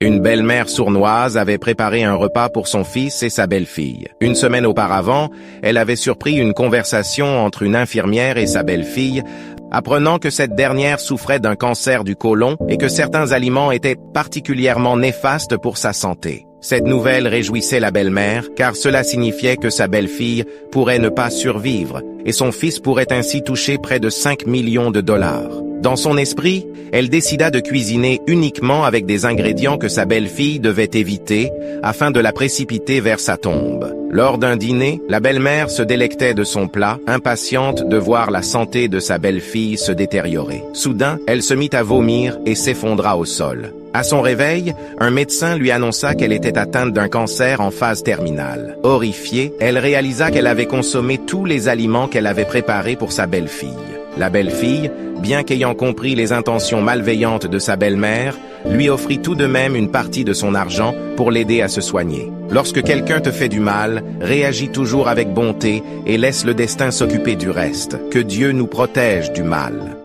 Une belle-mère sournoise avait préparé un repas pour son fils et sa belle-fille. Une semaine auparavant, elle avait surpris une conversation entre une infirmière et sa belle-fille, apprenant que cette dernière souffrait d'un cancer du côlon et que certains aliments étaient particulièrement néfastes pour sa santé. Cette nouvelle réjouissait la belle-mère, car cela signifiait que sa belle-fille pourrait ne pas survivre, et son fils pourrait ainsi toucher près de 5 millions de dollars. Dans son esprit, elle décida de cuisiner uniquement avec des ingrédients que sa belle-fille devait éviter afin de la précipiter vers sa tombe. Lors d'un dîner, la belle-mère se délectait de son plat, impatiente de voir la santé de sa belle-fille se détériorer. Soudain, elle se mit à vomir et s'effondra au sol. À son réveil, un médecin lui annonça qu'elle était atteinte d'un cancer en phase terminale. Horrifiée, elle réalisa qu'elle avait consommé tous les aliments qu'elle avait préparés pour sa belle-fille. La belle-fille, bien qu'ayant compris les intentions malveillantes de sa belle-mère, lui offrit tout de même une partie de son argent pour l'aider à se soigner. Lorsque quelqu'un te fait du mal, réagis toujours avec bonté et laisse le destin s'occuper du reste. Que Dieu nous protège du mal.